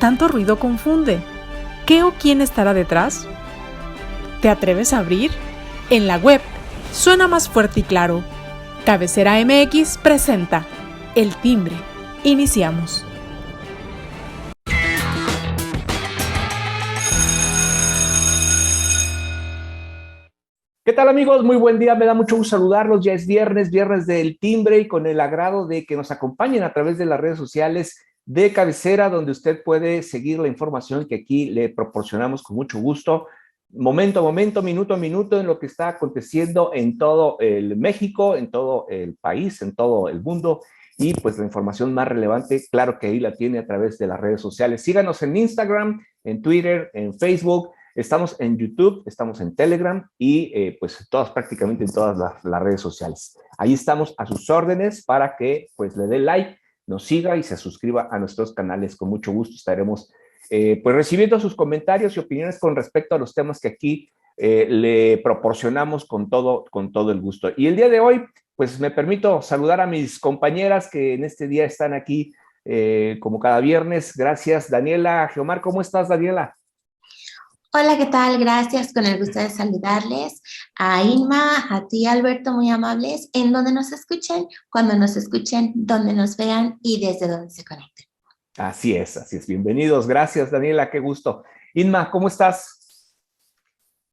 tanto ruido confunde. ¿Qué o quién estará detrás? ¿Te atreves a abrir? En la web suena más fuerte y claro. Cabecera MX presenta El Timbre. Iniciamos. ¿Qué tal, amigos? Muy buen día, me da mucho gusto saludarlos. Ya es viernes, viernes del Timbre, y con el agrado de que nos acompañen a través de las redes sociales de Cabecera, donde usted puede seguir la información que aquí le proporcionamos con mucho gusto, momento a momento, minuto a minuto, en lo que está aconteciendo en todo el México, en todo el país, en todo el mundo. Y pues la información más relevante, claro que ahí la tiene a través de las redes sociales. Síganos en Instagram, en Twitter, en Facebook. Estamos en YouTube, estamos en Telegram y pues prácticamente en todas las redes sociales. Ahí estamos a sus órdenes para que pues le dé like, nos siga y se suscriba a nuestros canales. Con mucho gusto estaremos pues recibiendo sus comentarios y opiniones con respecto a los temas que aquí le proporcionamos con todo el gusto. Y el día de hoy pues me permito saludar a mis compañeras que en este día están aquí como cada viernes. Gracias, Daniela. Geomar, ¿cómo estás, Daniela? Hola, ¿qué tal? Gracias, con el gusto de saludarles a Inma, a ti, Alberto, muy amables, en donde nos escuchen, cuando nos escuchen, donde nos vean y desde donde se conecten. Así es, así es. Bienvenidos. Gracias, Daniela, qué gusto. Inma, ¿cómo estás?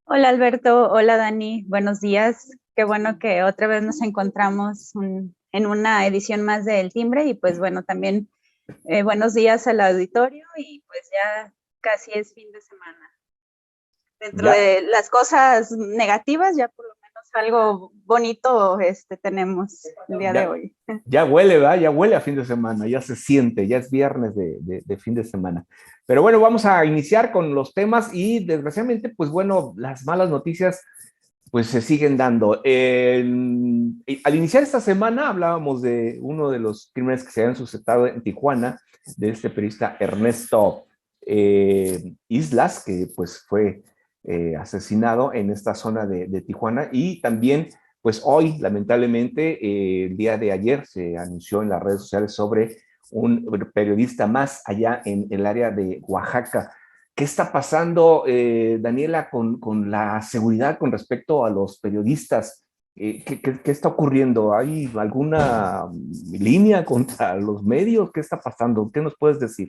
Hola, Alberto. Hola, Dani. Buenos días. Qué bueno que otra vez nos encontramos en una edición más de El Timbre y pues bueno, también buenos días al auditorio y pues ya casi es fin de semana. Dentro de las cosas negativas, ya por lo menos algo bonito tenemos el día de hoy. Ya huele, ¿verdad? Ya huele a fin de semana, ya se siente, ya es viernes de fin de semana. Pero bueno, vamos a iniciar con los temas y desgraciadamente, pues bueno, las malas noticias pues se siguen dando. Al iniciar esta semana hablábamos de uno de los crímenes que se habían suscitado en Tijuana, de este periodista Ernesto Islas, que pues fue asesinado en esta zona de Tijuana. Y también, pues hoy, lamentablemente, el día de ayer se anunció en las redes sociales sobre un periodista más allá en el área de Oaxaca. ¿Qué está pasando, Daniela, con la seguridad con respecto a los periodistas? ¿Qué está ocurriendo? ¿Hay alguna línea contra los medios? ¿Qué está pasando? ¿Qué nos puedes decir?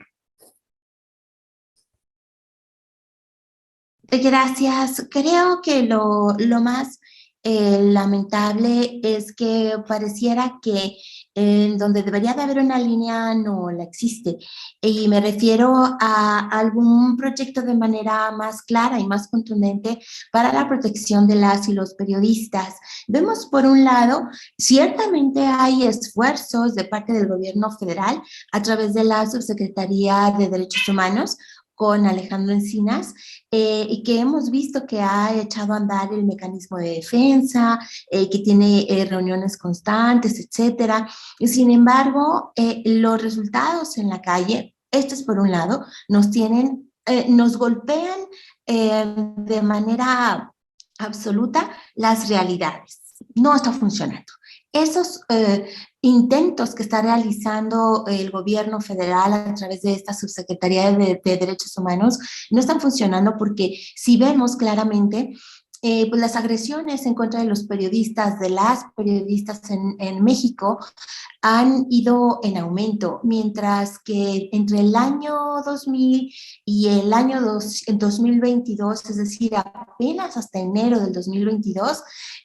Gracias. Creo que lo más lamentable es que pareciera que donde debería de haber una línea no la existe. Y me refiero a algún proyecto de manera más clara y más contundente para la protección de las y los periodistas. Vemos, por un lado, ciertamente hay esfuerzos de parte del gobierno federal a través de la Subsecretaría de Derechos Humanos con Alejandro Encinas, y que hemos visto que ha echado a andar el mecanismo de defensa, que tiene reuniones constantes, etcétera. Y sin embargo, los resultados en la calle, esto es por un lado, nos golpean de manera absoluta las realidades. No está funcionando. Esos intentos que está realizando el gobierno federal a través de esta subsecretaría de Derechos Humanos no están funcionando, porque si vemos claramente pues las agresiones en contra de los periodistas, de las periodistas en México, han ido en aumento, mientras que entre el año 2000 y el año 2022, es decir, apenas hasta enero del 2022,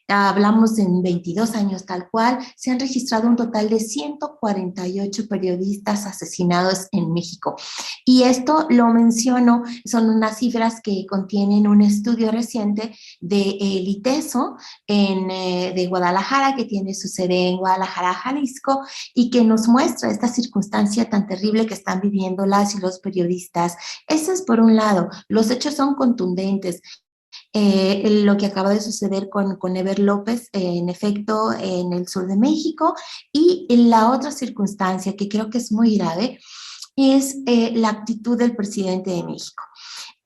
hablamos en 22 años tal cual, se han registrado un total de 148 periodistas asesinados en México. Y esto lo menciono, son unas cifras que contienen un estudio reciente de el ITESO de Guadalajara, que tiene su sede en Guadalajara, Jalisco, y que nos muestra esta circunstancia tan terrible que están viviendo las y los periodistas. Eso es por un lado. Los hechos son contundentes. Lo que acaba de suceder con Ever López, en efecto, en el sur de México, y la otra circunstancia que creo que es muy grave es la actitud del presidente de México.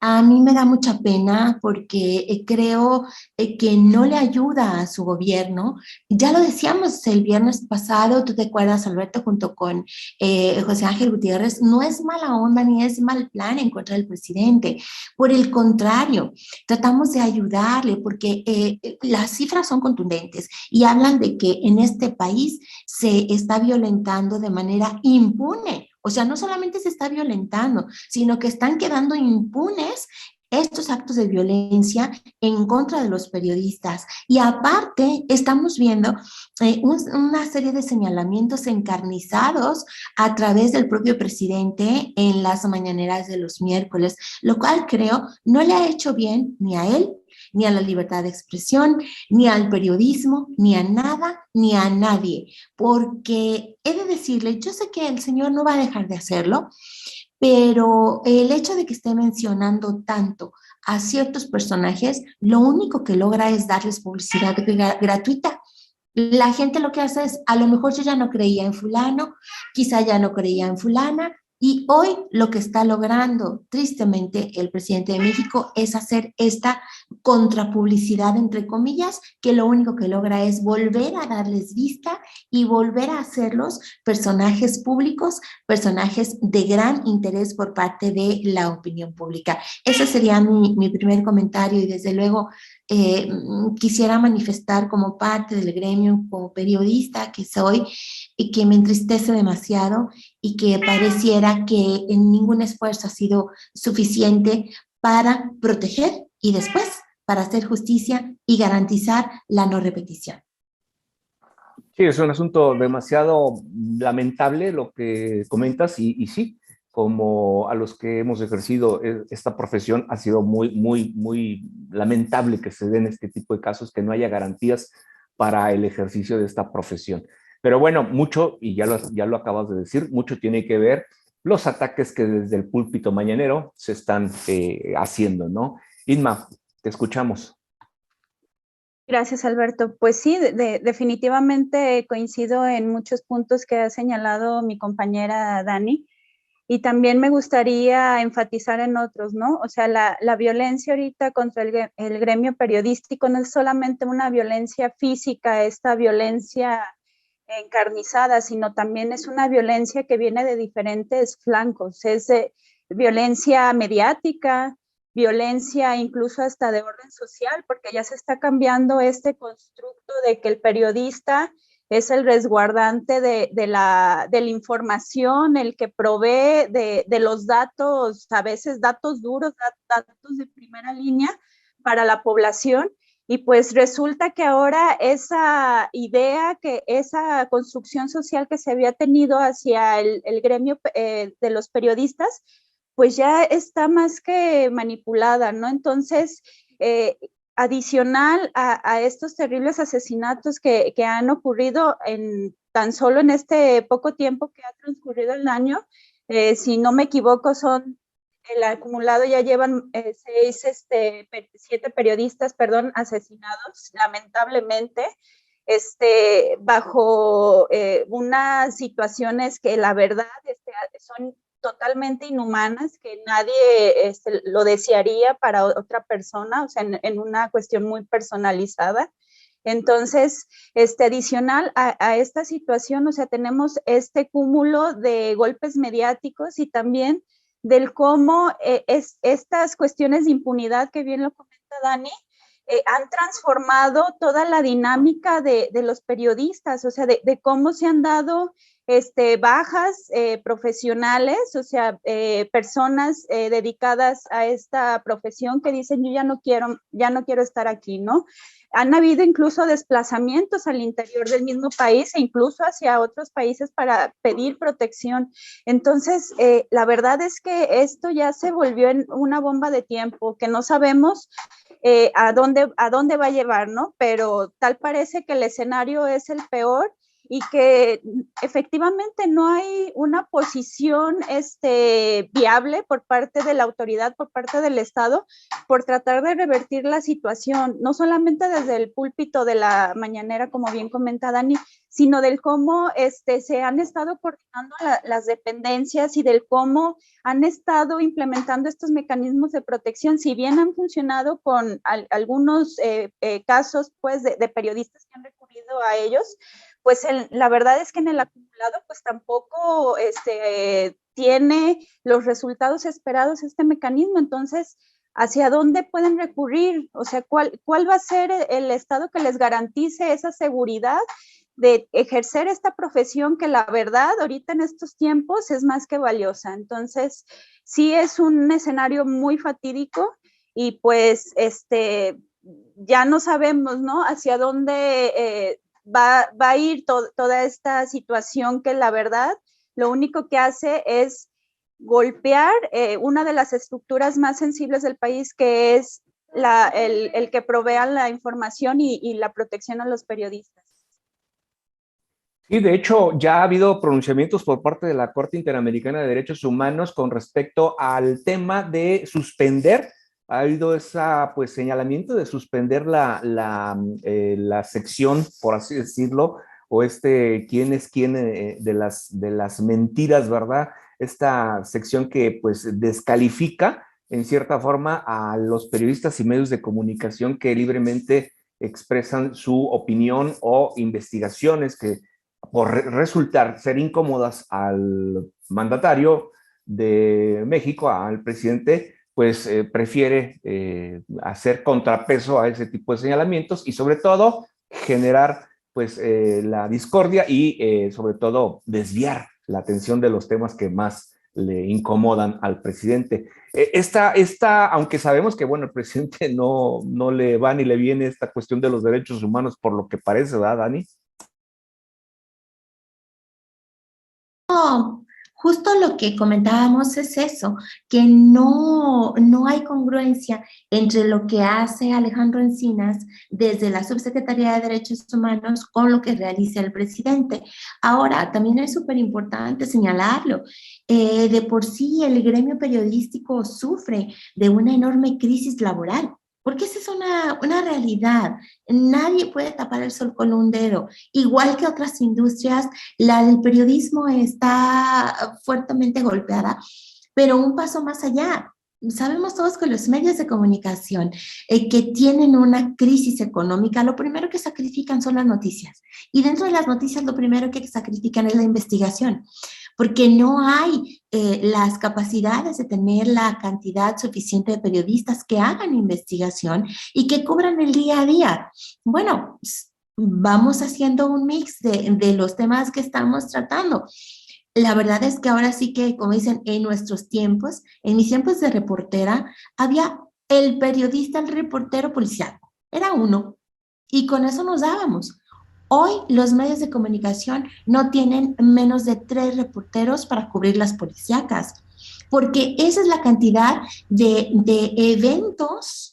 A mí me da mucha pena porque creo que no le ayuda a su gobierno. Ya lo decíamos el viernes pasado, tú te acuerdas, Alberto, junto con José Ángel Gutiérrez, no es mala onda ni es mal plan en contra del presidente. Por el contrario, tratamos de ayudarle porque las cifras son contundentes y hablan de que en este país se está violentando de manera impune. O sea, no solamente se está violentando, sino que están quedando impunes estos actos de violencia en contra de los periodistas. Y aparte, estamos viendo una serie de señalamientos encarnizados a través del propio presidente en las mañaneras de los miércoles, lo cual creo no le ha hecho bien ni a él, ni a la libertad de expresión, ni al periodismo, ni a nada, ni a nadie. Porque he de decirle, yo sé que el señor no va a dejar de hacerlo, pero el hecho de que esté mencionando tanto a ciertos personajes, lo único que logra es darles publicidad gratuita. La gente lo que hace es, a lo mejor yo ya no creía en fulano, quizá ya no creía en fulana, y hoy lo que está logrando, tristemente, el presidente de México es hacer esta contrapublicidad, entre comillas, que lo único que logra es volver a darles vista y volver a hacerlos personajes públicos, personajes de gran interés por parte de la opinión pública. Ese sería mi primer comentario y desde luego quisiera manifestar como parte del gremio, como periodista que soy, y que me entristece demasiado y que pareciera que en ningún esfuerzo ha sido suficiente para proteger y después para hacer justicia y garantizar la no repetición. Sí, es un asunto demasiado lamentable lo que comentas y sí, como a los que hemos ejercido esta profesión, ha sido muy lamentable que se den este tipo de casos, que no haya garantías para el ejercicio de esta profesión. Pero bueno, mucho, y ya lo acabas de decir, mucho tiene que ver los ataques que desde el púlpito mañanero se están haciendo, ¿no? Inma, te escuchamos. Gracias, Alberto. Pues sí, definitivamente coincido en muchos puntos que ha señalado mi compañera Dani. Y también me gustaría enfatizar en otros, ¿no? O sea, la violencia ahorita contra el gremio periodístico no es solamente una violencia física, esta violencia encarnizada, sino también es una violencia que viene de diferentes flancos. Es violencia mediática, violencia incluso hasta de orden social, porque ya se está cambiando este constructo de que el periodista es el resguardante de la información, el que provee de los datos, a veces datos duros, datos de primera línea para la población. Y pues resulta que ahora esa idea, que esa construcción social que se había tenido hacia el gremio de los periodistas, pues ya está más que manipulada, ¿no? Entonces, adicional a estos terribles asesinatos que han ocurrido tan solo en este poco tiempo que ha transcurrido el año, si no me equivoco, el acumulado ya llevan 7 periodistas, asesinados, lamentablemente, bajo unas situaciones que la verdad son totalmente inhumanas, que nadie lo desearía para otra persona, o sea, en una cuestión muy personalizada. Entonces, adicional a esta situación, o sea, tenemos este cúmulo de golpes mediáticos y también del cómo estas cuestiones de impunidad, que bien lo comenta Dani, han transformado toda la dinámica de los periodistas, o sea, de cómo se han dado bajas profesionales, o sea, personas dedicadas a esta profesión que dicen, yo ya no quiero estar aquí, ¿no? Han habido incluso desplazamientos al interior del mismo país e incluso hacia otros países para pedir protección. Entonces, la verdad es que esto ya se volvió en una bomba de tiempo, que no sabemos a dónde va a llevar, ¿no? Pero tal parece que el escenario es el peor y que efectivamente no hay una posición viable por parte de la autoridad, por parte del Estado, por tratar de revertir la situación, no solamente desde el púlpito de la mañanera, como bien comenta Dani, sino del cómo se han estado coordinando las dependencias y del cómo han estado implementando estos mecanismos de protección. Si bien han funcionado con algunos casos pues, de periodistas que han recurrido a ellos, pues la verdad es que en el acumulado pues tampoco tiene los resultados esperados este mecanismo. Entonces, ¿hacia dónde pueden recurrir? O sea, ¿cuál va a ser el Estado que les garantice esa seguridad de ejercer esta profesión que la verdad ahorita en estos tiempos es más que valiosa? Entonces, sí es un escenario muy fatídico y pues ya no sabemos, ¿no? Hacia dónde va a ir toda esta situación que la verdad lo único que hace es golpear una de las estructuras más sensibles del país, que es el que provean la información y la protección a los periodistas. Sí, de hecho, ya ha habido pronunciamientos por parte de la Corte Interamericana de Derechos Humanos con respecto al tema de suspender. Ha habido ese pues, señalamiento de suspender la sección, por así decirlo, o quién es quién de las mentiras, ¿verdad? Esta sección que pues descalifica en cierta forma a los periodistas y medios de comunicación que libremente expresan su opinión o investigaciones que por resultar ser incómodas al mandatario de México, al presidente, pues prefiere hacer contrapeso a ese tipo de señalamientos y sobre todo generar pues la discordia y sobre todo desviar la atención de los temas que más le incomodan al presidente. Aunque sabemos que, bueno, el presidente no le va ni le viene esta cuestión de los derechos humanos por lo que parece, ¿verdad, Dani? No, justo lo que comentábamos es eso, que no hay congruencia entre lo que hace Alejandro Encinas desde la Subsecretaría de Derechos Humanos con lo que realiza el presidente. Ahora, también es súper importante señalarlo, de por sí el gremio periodístico sufre de una enorme crisis laboral. Porque esa es una realidad. Nadie puede tapar el sol con un dedo. Igual que otras industrias, la del periodismo está fuertemente golpeada, pero un paso más allá. Sabemos todos que los medios de comunicación que tienen una crisis económica, lo primero que sacrifican son las noticias. Y dentro de las noticias, lo primero que sacrifican es la investigación, porque no hay las capacidades de tener la cantidad suficiente de periodistas que hagan investigación y que cubran el día a día. Bueno, vamos haciendo un mix de los temas que estamos tratando. La verdad es que ahora sí que, como dicen, en nuestros tiempos, en mis tiempos de reportera, había el periodista, el reportero policial. Era uno. Y con eso nos dábamos. Hoy los medios de comunicación no tienen menos de 3 reporteros para cubrir las policíacas, porque esa es la cantidad de eventos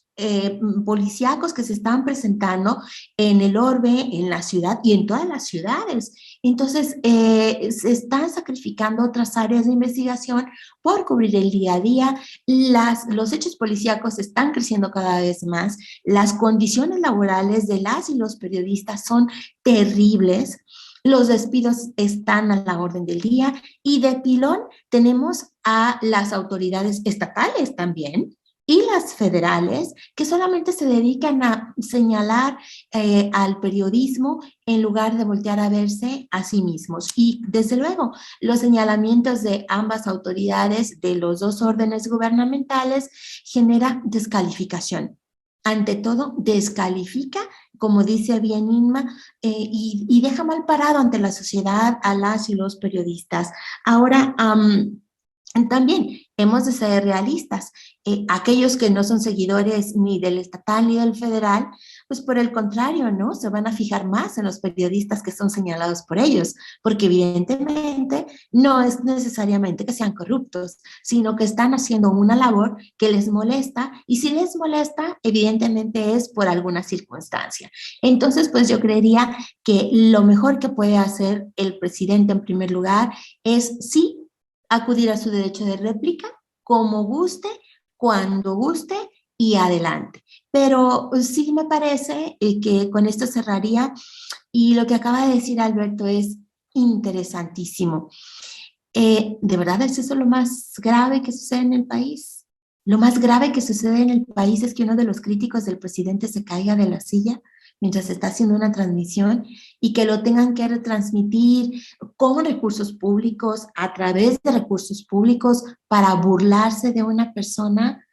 policíacos que se están presentando en el orbe, en la ciudad y en todas las ciudades. Entonces, se están sacrificando otras áreas de investigación por cubrir el día a día. Los hechos policíacos están creciendo cada vez más. Las condiciones laborales de las y los periodistas son terribles. Los despidos están a la orden del día y de pilón tenemos a las autoridades estatales también y las federales que solamente se dedican a señalar al periodismo en lugar de voltear a verse a sí mismos. Y desde luego, los señalamientos de ambas autoridades de los dos órdenes gubernamentales genera descalificación. Ante todo, descalifica, como dice bien Inma, y deja mal parado ante la sociedad a las y los periodistas. Ahora, también hemos de ser realistas. Aquellos que no son seguidores ni del estatal ni del federal, pues por el contrario, ¿no? Se van a fijar más en los periodistas que son señalados por ellos, porque evidentemente no es necesariamente que sean corruptos, sino que están haciendo una labor que les molesta, y si les molesta, evidentemente es por alguna circunstancia. Entonces, pues yo creería que lo mejor que puede hacer el presidente en primer lugar es sí acudir a su derecho de réplica, como guste, cuando guste y adelante. Pero sí me parece que con esto cerraría, Y lo que acaba de decir Alberto es interesantísimo. ¿De verdad es eso lo más grave que sucede en el país? Lo más grave que sucede en el país es que uno de los críticos del presidente se caiga de la silla mientras está haciendo una transmisión y que lo tengan que retransmitir con recursos públicos, a través de recursos públicos, para burlarse de una persona.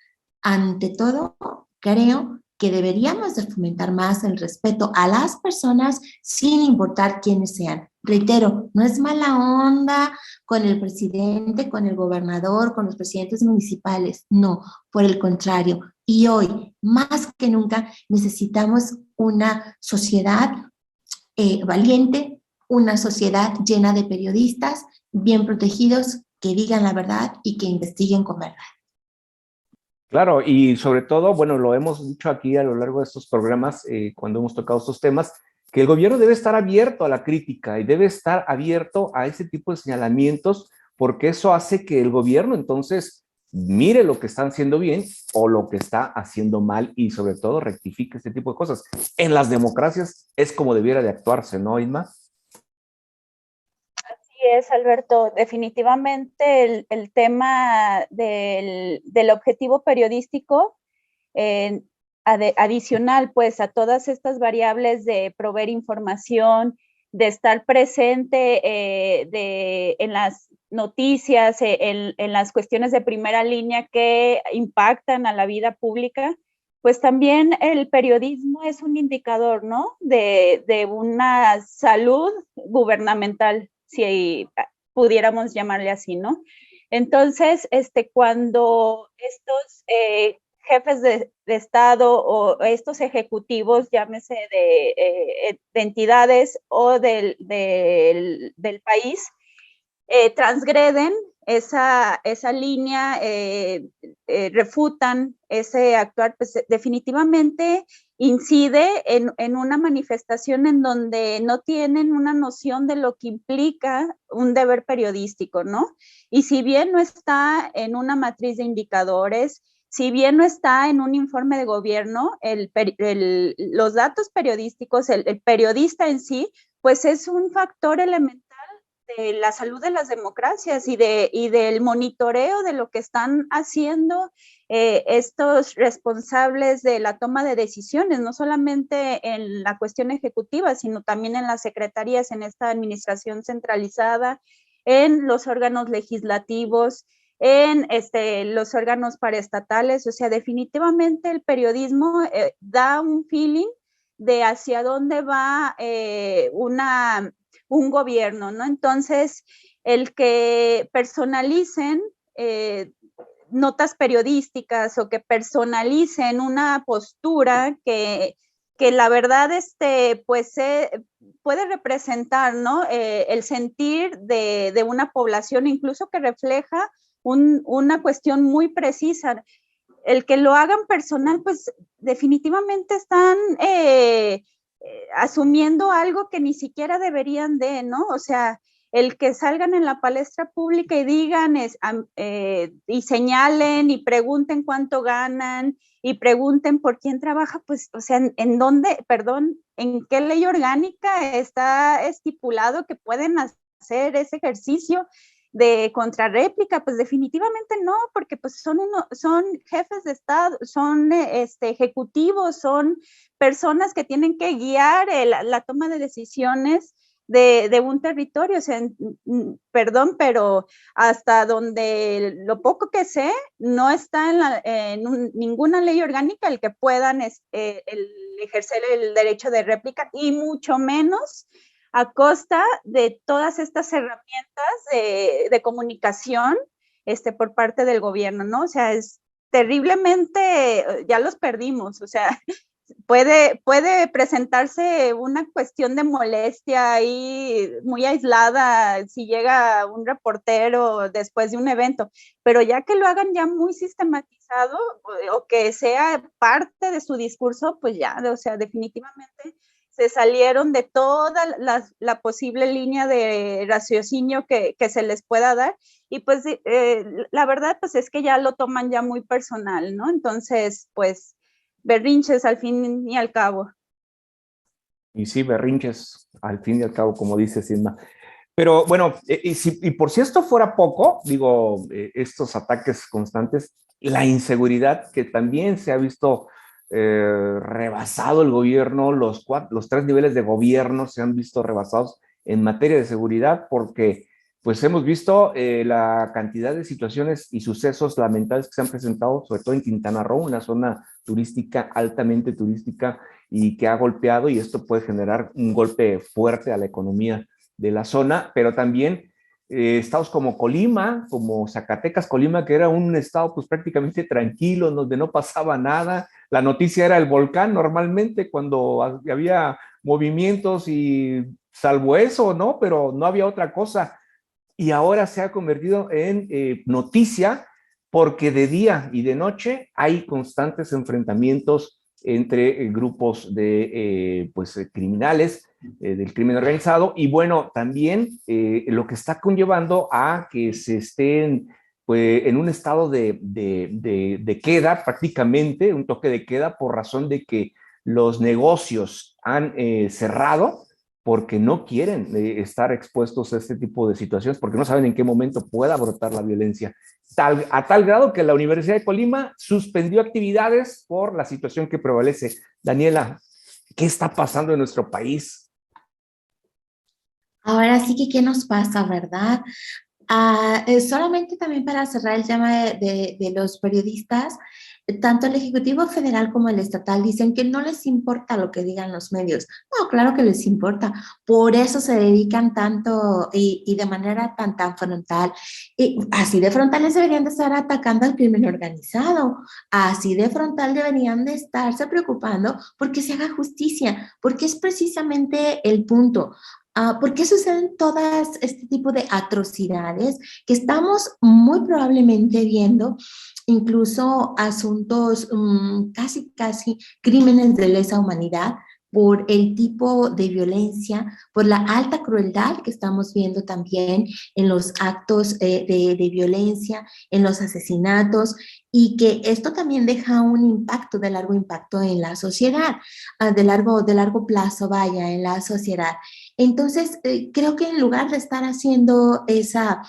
Ante todo, creo que deberíamos de fomentar más el respeto a las personas sin importar quiénes sean. Reitero, no es mala onda con el presidente, con el gobernador, con los presidentes municipales, no, por el contrario. Y hoy, más que nunca, necesitamos una sociedad valiente, una sociedad llena de periodistas bien protegidos que digan la verdad y que investiguen con verdad. Claro, y sobre todo, bueno, lo hemos dicho aquí a lo largo de estos programas, cuando hemos tocado estos temas, que el gobierno debe estar abierto a la crítica y debe estar abierto a ese tipo de señalamientos, porque eso hace que el gobierno entonces mire lo que están haciendo bien o lo que está haciendo mal y sobre todo rectifique este tipo de cosas. En las democracias es como debiera de actuarse, ¿no, Inma? Es, Alberto, definitivamente el tema del objetivo periodístico adicional pues a todas estas variables de proveer información, de estar presente en las noticias, en las cuestiones de primera línea que impactan a la vida pública, pues también el periodismo es un indicador, ¿no? De una salud gubernamental, si pudiéramos llamarle así, ¿no? Entonces, cuando estos jefes de Estado o estos ejecutivos, llámese de entidades o del país, transgreden esa línea, refutan ese actuar, pues definitivamente incide en una manifestación en donde no tienen una noción de lo que implica un deber periodístico, ¿no? Y si bien no está en una matriz de indicadores, si bien no está en un informe de gobierno, los datos periodísticos, el periodista en sí, pues es un factor elemental de la salud de las democracias y del monitoreo de lo que están haciendo estos responsables de la toma de decisiones, no solamente en la cuestión ejecutiva, sino también en las secretarías, en esta administración centralizada, en los órganos legislativos, en los órganos paraestatales. O sea, definitivamente el periodismo da un feeling de hacia dónde va un gobierno, ¿no? Entonces, el que personalicen notas periodísticas o que personalicen una postura que la verdad pues puede representar, ¿no? El sentir de una población, incluso que refleja una cuestión muy precisa. El que lo hagan personal, pues definitivamente están asumiendo algo que ni siquiera deberían de, ¿no? O sea, el que salgan en la palestra pública y digan y señalen y pregunten cuánto ganan y pregunten por quién trabaja, pues, o sea, ¿en dónde, perdón, en qué ley orgánica está estipulado que pueden hacer ese ejercicio de contrarréplica? Pues definitivamente no, porque pues son jefes de Estado, son ejecutivos, son personas que tienen que guiar la toma de decisiones de un territorio. O sea, perdón, pero hasta donde lo poco que sé, no está ninguna ley orgánica el que puedan ejercer el derecho de réplica, y mucho menos a costa de todas estas herramientas de comunicación por parte del gobierno, ¿no? O sea, es terriblemente, ya los perdimos. O sea, puede presentarse una cuestión de molestia ahí muy aislada si llega un reportero después de un evento, pero ya que lo hagan ya muy sistematizado o que sea parte de su discurso, pues ya, o sea, definitivamente se salieron de toda la posible línea de raciocinio que se les pueda dar, y pues la verdad pues es que ya lo toman ya muy personal, ¿no? Entonces, pues berrinches al fin y al cabo. Y sí, berrinches, al fin y al cabo, como dice Sisma. Pero bueno, y por si esto fuera poco, digo, estos ataques constantes, la inseguridad que también se ha visto rebasado el gobierno, los 3 niveles de gobierno se han visto rebasados en materia de seguridad porque pues hemos visto la cantidad de situaciones y sucesos lamentables que se han presentado, sobre todo en Quintana Roo, una zona turística, altamente turística, y que ha golpeado, y esto puede generar un golpe fuerte a la economía de la zona, pero también estados como Colima, como Zacatecas, Colima, que era un estado pues prácticamente tranquilo, donde no pasaba nada. La noticia era el volcán normalmente cuando había movimientos y salvo eso, ¿no? Pero no había otra cosa. Y ahora se ha convertido en noticia porque de día y de noche hay constantes enfrentamientos entre grupos de criminales, del crimen organizado, y bueno, también lo que está conllevando a que se estén pues, en un estado de queda prácticamente, un toque de queda por razón de que los negocios han cerrado porque no quieren estar expuestos a este tipo de situaciones, porque no saben en qué momento pueda brotar la violencia. A tal grado que la Universidad de Colima suspendió actividades por la situación que prevalece. Daniela, ¿qué está pasando en nuestro país? Ahora sí que, ¿qué nos pasa, verdad? Solamente también para cerrar el tema de los periodistas, tanto el Ejecutivo Federal como el estatal dicen que no les importa lo que digan los medios. No, claro que les importa. Por eso se dedican tanto y de manera tan frontal. Y así de frontales deberían de estar atacando al crimen organizado. Así de frontal deberían de estarse preocupando porque se haga justicia, porque es precisamente el punto. ¿Por qué suceden todas este tipo de atrocidades que estamos muy probablemente viendo? Incluso asuntos casi crímenes de lesa humanidad por el tipo de violencia, por la alta crueldad que estamos viendo también en los actos de violencia, en los asesinatos, y que esto también deja un impacto, de largo impacto en la sociedad, de largo plazo, vaya, en la sociedad. Entonces, creo que en lugar de estar haciendo esa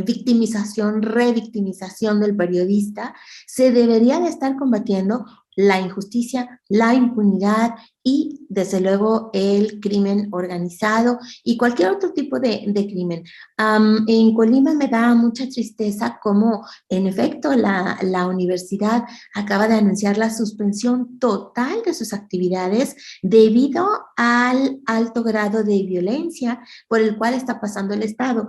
victimización, revictimización del periodista, se debería de estar combatiendo la injusticia, la impunidad y, desde luego, el crimen organizado y cualquier otro tipo de crimen. En Colima me da mucha tristeza cómo, en efecto, la universidad acaba de anunciar la suspensión total de sus actividades debido al alto grado de violencia por el cual está pasando el Estado.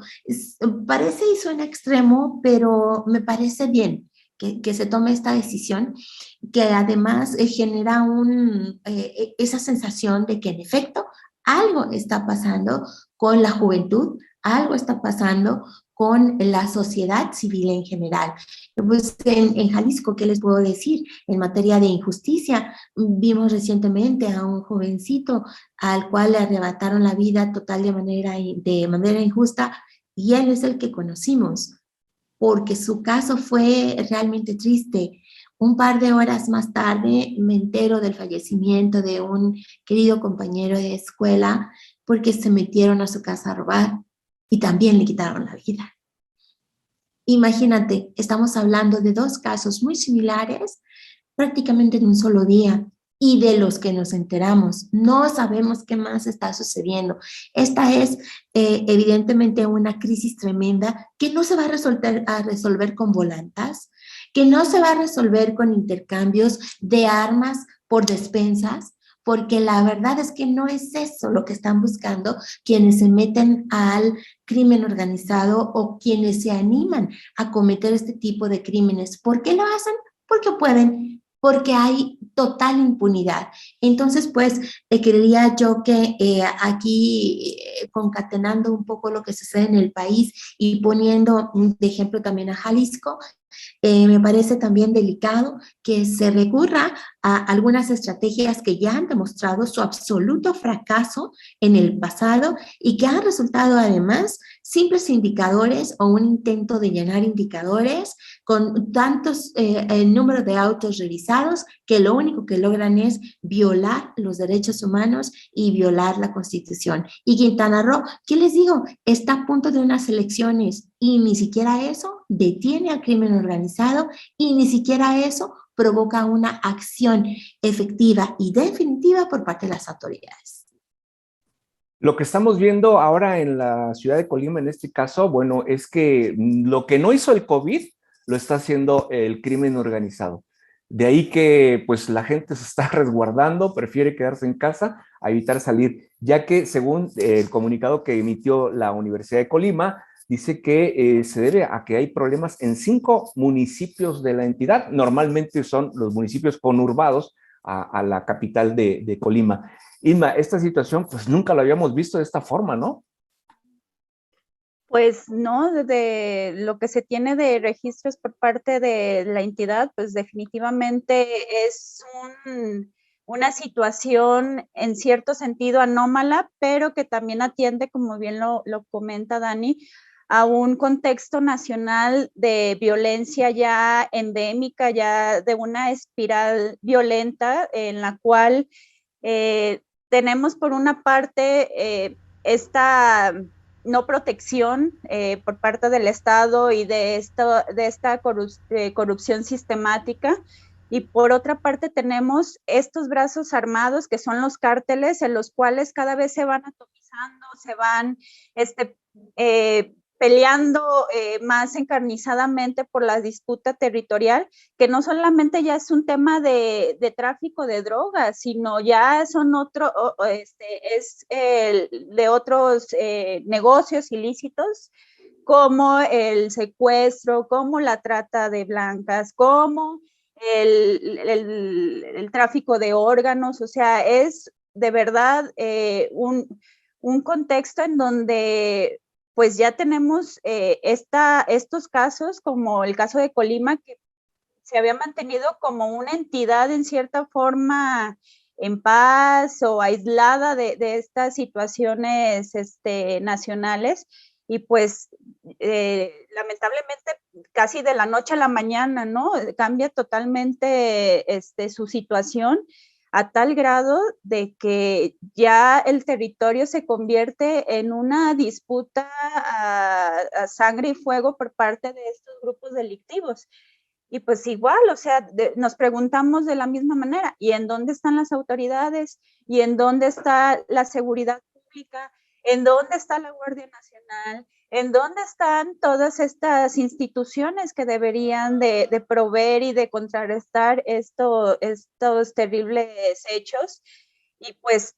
Parece y suena extremo, pero me parece bien que se tome esta decisión, que además genera esa sensación de que en efecto algo está pasando con la juventud, algo está pasando con la sociedad civil en general. Pues en Jalisco, ¿qué les puedo decir? En materia de injusticia, vimos recientemente a un jovencito al cual le arrebataron la vida total de manera injusta, y él es el que conocimos, porque su caso fue realmente triste. Un par de horas más tarde me entero del fallecimiento de un querido compañero de escuela porque se metieron a su casa a robar y también le quitaron la vida. Imagínate, estamos hablando de 2 casos muy similares, prácticamente en un solo día, y de los que nos enteramos. No sabemos qué más está sucediendo. Esta es evidentemente una crisis tremenda que no se va a resolver con volantas, que no se va a resolver con intercambios de armas por despensas, porque la verdad es que no es eso lo que están buscando quienes se meten al crimen organizado o quienes se animan a cometer este tipo de crímenes. ¿Por qué lo hacen? Porque pueden, porque hay total impunidad. Entonces, pues, creería yo que aquí, concatenando un poco lo que sucede en el país y poniendo de ejemplo también a Jalisco, me parece también delicado que se recurra a algunas estrategias que ya han demostrado su absoluto fracaso en el pasado y que han resultado además simples indicadores o un intento de llenar indicadores con tantos número de autos revisados que lo único que logran es violar los derechos humanos y violar la Constitución. Y Quintana Roo, ¿qué les digo? Está a punto de unas elecciones y ni siquiera eso detiene al crimen organizado y ni siquiera eso provoca una acción efectiva y definitiva por parte de las autoridades. Lo que estamos viendo ahora en la ciudad de Colima, en este caso, bueno, es que lo que no hizo el COVID, lo está haciendo el crimen organizado. De ahí que pues la gente se está resguardando, prefiere quedarse en casa a evitar salir, ya que según el comunicado que emitió la Universidad de Colima, dice que se debe a que hay problemas en 5 municipios de la entidad. Normalmente son los municipios conurbados a la capital de Colima. Inma, esta situación pues nunca lo habíamos visto de esta forma, ¿no? Pues no, de lo que se tiene de registros por parte de la entidad, pues definitivamente es una situación en cierto sentido anómala, pero que también atiende, como bien lo comenta Dani, a un contexto nacional de violencia ya endémica, ya de una espiral violenta en la cual tenemos por una parte esta no protección por parte del Estado y de esta corrupción sistemática. Y por otra parte tenemos estos brazos armados que son los cárteles, en los cuales cada vez se van atomizando, se van peleando más encarnizadamente por la disputa territorial, que no solamente ya es un tema de tráfico de drogas, sino ya son de otros negocios ilícitos, como el secuestro, como la trata de blancas, como el tráfico de órganos. O sea, es de verdad un contexto en donde pues ya tenemos estos casos, como el caso de Colima, que se había mantenido como una entidad en cierta forma en paz o aislada de estas situaciones nacionales, y pues lamentablemente casi de la noche a la mañana, ¿no? Cambia totalmente su situación, a tal grado de que ya el territorio se convierte en una disputa a sangre y fuego por parte de estos grupos delictivos. Y pues igual, o sea, nos preguntamos de la misma manera, ¿y en dónde están las autoridades? ¿Y en dónde está la seguridad pública? ¿En dónde está la Guardia Nacional? ¿En dónde están todas estas instituciones que deberían de proveer y de contrarrestar estos terribles hechos? Y pues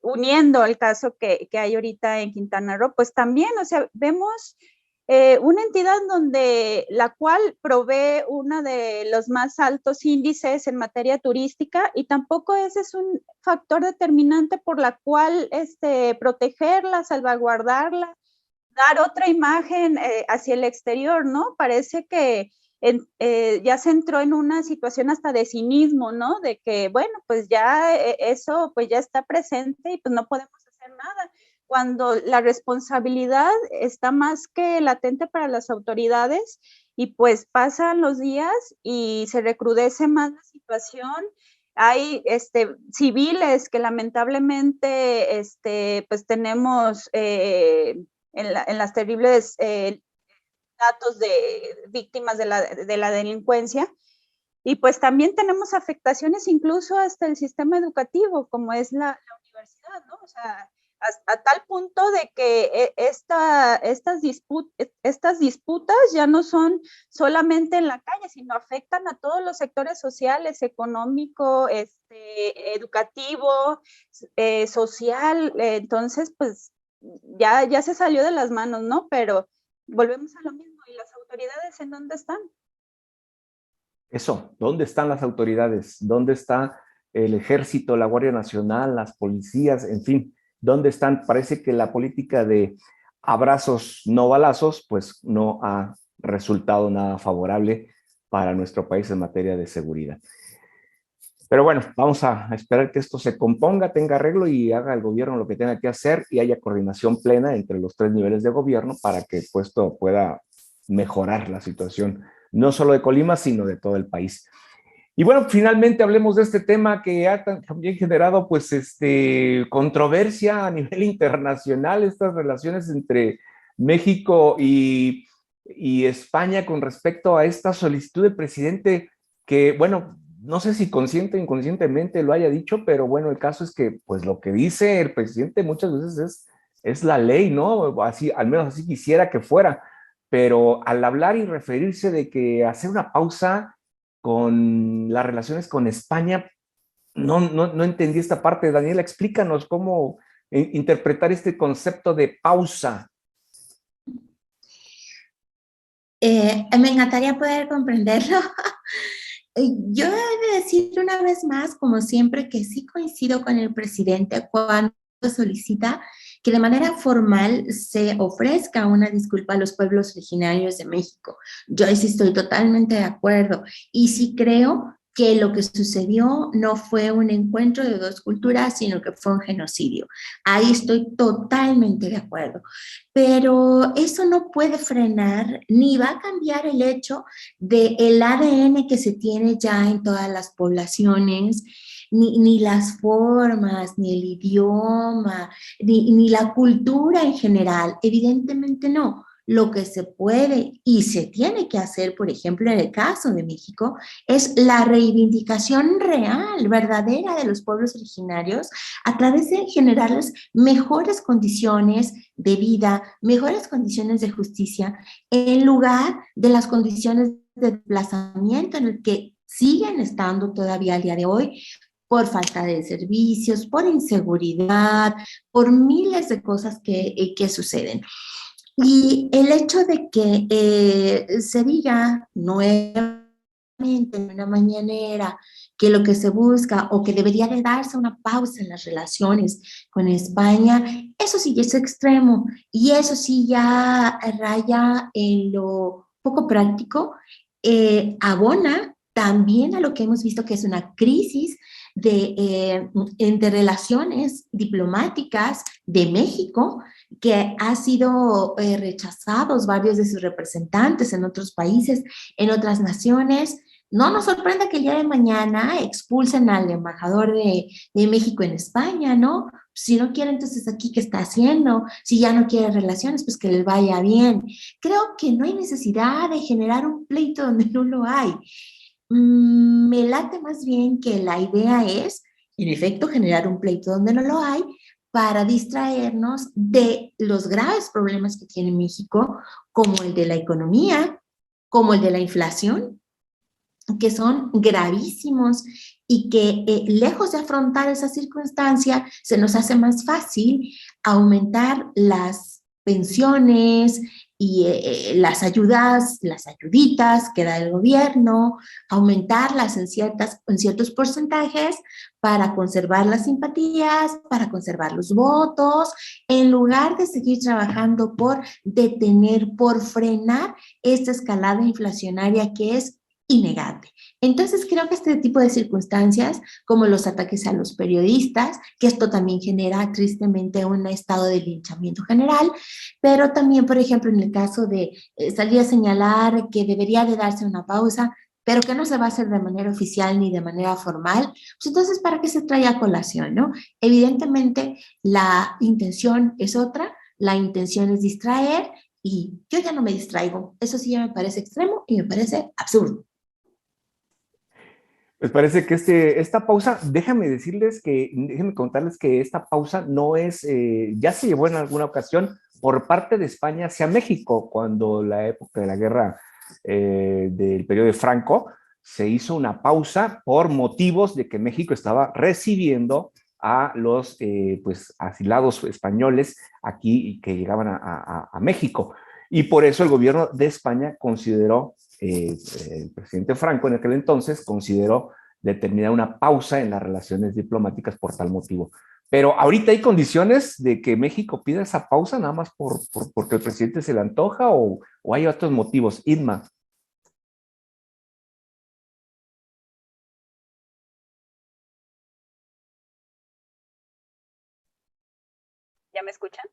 uniendo el caso que hay ahorita en Quintana Roo, pues también, o sea, vemos una entidad la cual provee uno de los más altos índices en materia turística, y tampoco ese es un factor determinante por la cual protegerla, salvaguardarla, dar otra imagen hacia el exterior, ¿no? Parece que ya se entró en una situación hasta de cinismo, ¿no? De que, bueno, pues ya eso pues ya está presente y pues no podemos hacer nada, cuando la responsabilidad está más que latente para las autoridades. Y pues pasan los días y se recrudece más la situación. Hay civiles que lamentablemente pues tenemos en las terribles datos de víctimas de la delincuencia. Y pues también tenemos afectaciones incluso hasta el sistema educativo, como es la universidad, ¿no? O sea, a tal punto de que estas disputas ya no son solamente en la calle, sino afectan a todos los sectores sociales, económico, educativo, social. Entonces, pues ya se salió de las manos, ¿no? Pero volvemos a lo mismo. ¿Y las autoridades en dónde están? Eso, ¿dónde están las autoridades? ¿Dónde está el ejército, la Guardia Nacional, las policías, en fin? ¿Dónde están? Parece que la política de abrazos, no balazos, pues no ha resultado nada favorable para nuestro país en materia de seguridad. Pero bueno, vamos a esperar que esto se componga, tenga arreglo y haga el gobierno lo que tenga que hacer y haya coordinación plena entre los tres niveles de gobierno para que pues, esto pueda mejorar la situación, no solo de Colima, sino de todo el país. Y bueno, finalmente hablemos de este tema que ha también generado pues controversia a nivel internacional, estas relaciones entre México y España con respecto a esta solicitud del presidente que, bueno, no sé si consciente o inconscientemente lo haya dicho, pero bueno, el caso es que pues lo que dice el presidente muchas veces es la ley, ¿no? Así, al menos así quisiera que fuera, pero al hablar y referirse de que hacer una pausa con las relaciones con España, no entendí esta parte. Daniela, explícanos cómo interpretar este concepto de pausa. Me encantaría poder comprenderlo. Yo he de decir una vez más, como siempre, que sí coincido con el presidente cuando solicita que de manera formal se ofrezca una disculpa a los pueblos originarios de México. Yo ahí sí estoy totalmente de acuerdo y sí creo que lo que sucedió no fue un encuentro de dos culturas, sino que fue un genocidio. Ahí estoy totalmente de acuerdo. Pero eso no puede frenar ni va a cambiar el hecho del ADN que se tiene ya en todas las poblaciones, ni las formas, ni el idioma, ni la cultura en general. Evidentemente no. Lo que se puede y se tiene que hacer, por ejemplo, en el caso de México, es la reivindicación real, verdadera de los pueblos originarios a través de generarles mejores condiciones de vida, mejores condiciones de justicia, en lugar de las condiciones de desplazamiento en el que siguen estando todavía al día de hoy por falta de servicios, por inseguridad, por miles de cosas que suceden. Y el hecho de que se diga nuevamente en una mañanera que lo que se busca o que debería de darse una pausa en las relaciones con España, eso sí ya es extremo y eso sí ya raya en lo poco práctico, abona también a lo que hemos visto que es una crisis entre relaciones diplomáticas de México, que ha sido rechazados varios de sus representantes en otros países, en otras naciones. No nos sorprenda que el día de mañana expulsen al embajador de México en España, ¿no? Si no quiere, entonces aquí, ¿qué está haciendo? Si ya no quiere relaciones, pues que les vaya bien. Creo que no hay necesidad de generar un pleito donde no lo hay. Me late más bien que la idea es, en efecto, generar un pleito donde no lo hay para distraernos de los graves problemas que tiene México, como el de la economía, como el de la inflación, que son gravísimos y que lejos de afrontar esa circunstancia, se nos hace más fácil aumentar las pensiones y las ayudas, las ayuditas que da el gobierno, aumentarlas en ciertos porcentajes para conservar las simpatías, para conservar los votos, en lugar de seguir trabajando por detener, por frenar esta escalada inflacionaria que es innegable. Entonces creo que este tipo de circunstancias, como los ataques a los periodistas, que esto también genera tristemente un estado de linchamiento general, pero también, por ejemplo, en el caso de salir a señalar que debería de darse una pausa, pero que no se va a hacer de manera oficial ni de manera formal, pues entonces, ¿para qué se trae a colación, no? Evidentemente, la intención es otra, la intención es distraer y yo ya no me distraigo. Eso sí ya me parece extremo y me parece absurdo. Pues parece que esta pausa, déjenme contarles que esta pausa no es, ya se llevó en alguna ocasión por parte de España hacia México, cuando la época de la guerra del periodo de Franco, se hizo una pausa por motivos de que México estaba recibiendo a los pues, asilados españoles aquí y que llegaban a México. Y por eso el gobierno de España consideró, el presidente Franco en aquel entonces consideró determinar una pausa en las relaciones diplomáticas por tal motivo. Pero ahorita hay condiciones de que México pida esa pausa nada más porque el presidente se le antoja o hay otros motivos. Irma. ¿Ya me escuchan?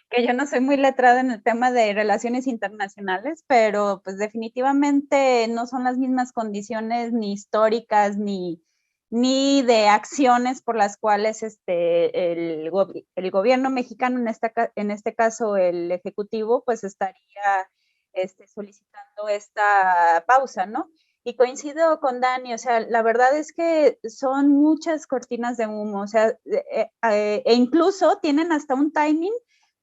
Que yo no soy muy letrada en el tema de relaciones internacionales, pero pues definitivamente no son las mismas condiciones ni históricas ni de acciones por las cuales el gobierno mexicano, en este caso el ejecutivo, pues estaría solicitando esta pausa, ¿no? Y coincido con Dani, o sea, la verdad es que son muchas cortinas de humo, o sea, e incluso tienen hasta un timing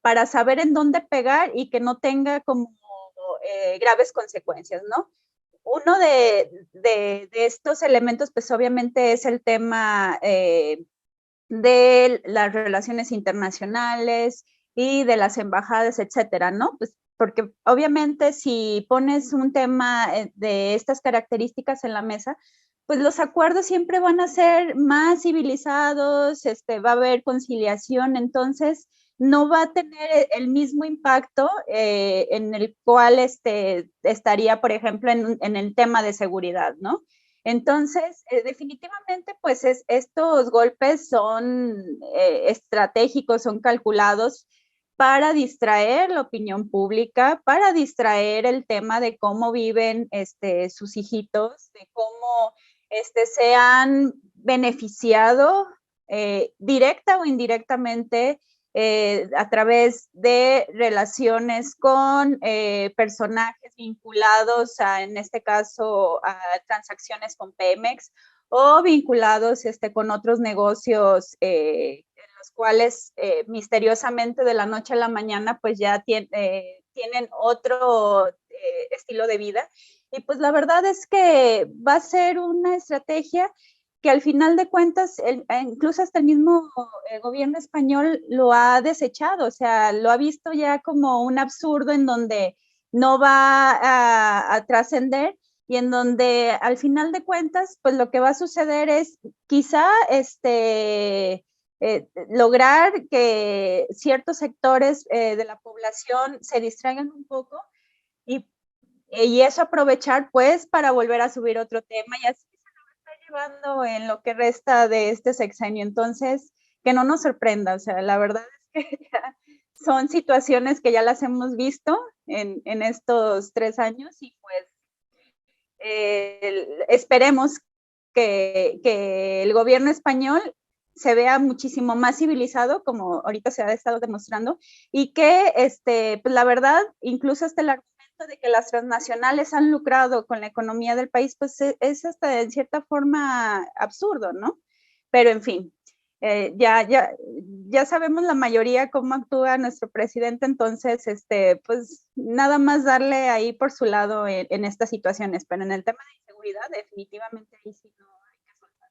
para saber en dónde pegar y que no tenga como graves consecuencias, ¿no? Uno de estos elementos, pues obviamente es el tema de las relaciones internacionales y de las embajadas, etcétera, ¿no? Pues porque obviamente si pones un tema de estas características en la mesa, pues los acuerdos siempre van a ser más civilizados, va a haber conciliación, entonces no va a tener el mismo impacto en el cual estaría, por ejemplo, en el tema de seguridad, ¿no? Entonces, definitivamente, pues estos golpes son estratégicos, son calculados para distraer la opinión pública, para distraer el tema de cómo viven sus hijitos, de cómo se han beneficiado directa o indirectamente a través de relaciones con personajes vinculados en este caso, a transacciones con Pemex o vinculados con otros negocios en los cuales misteriosamente de la noche a la mañana pues ya tienen otro estilo de vida. Y pues la verdad es que va a ser una estrategia que al final de cuentas, incluso hasta el mismo gobierno español lo ha desechado, o sea, lo ha visto ya como un absurdo en donde no va a trascender y en donde al final de cuentas, pues lo que va a suceder es quizá lograr que ciertos sectores de la población se distraigan un poco y eso aprovechar pues para volver a subir otro tema y así llevando en lo que resta de este sexenio, entonces que no nos sorprenda, o sea, la verdad es que ya son situaciones que ya las hemos visto en estos 3 años y pues esperemos que el gobierno español se vea muchísimo más civilizado, como ahorita se ha estado demostrando, y que pues la verdad, incluso hasta el argumento de que las transnacionales han lucrado con la economía del país, pues es hasta en cierta forma absurdo, ¿no? Pero en fin, ya sabemos la mayoría cómo actúa nuestro presidente, entonces, pues nada más darle ahí por su lado en estas situaciones, pero en el tema de inseguridad, definitivamente ahí sí no hay que soltar.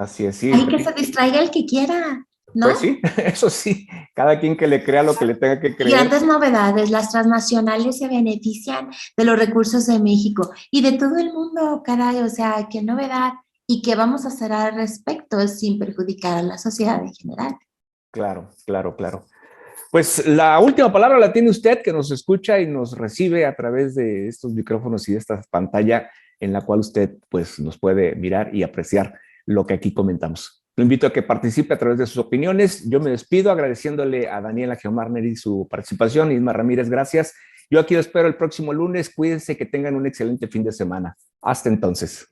Así es, sí. Hay que se distraiga el que quiera, ¿no? Pues sí, eso sí, cada quien que le crea lo que le tenga que creer. Grandes novedades, las transnacionales se benefician de los recursos de México y de todo el mundo, caray, o sea, qué novedad y qué vamos a hacer al respecto sin perjudicar a la sociedad en general. Claro, claro, claro. Pues la última palabra la tiene usted, que nos escucha y nos recibe a través de estos micrófonos y de esta pantalla en la cual usted pues nos puede mirar y apreciar lo que aquí comentamos. Lo invito a que participe a través de sus opiniones. Yo me despido agradeciéndole a Daniela Geomarneri su participación. Isma Ramírez, gracias. Yo aquí lo espero el próximo lunes. Cuídense, que tengan un excelente fin de semana. Hasta entonces.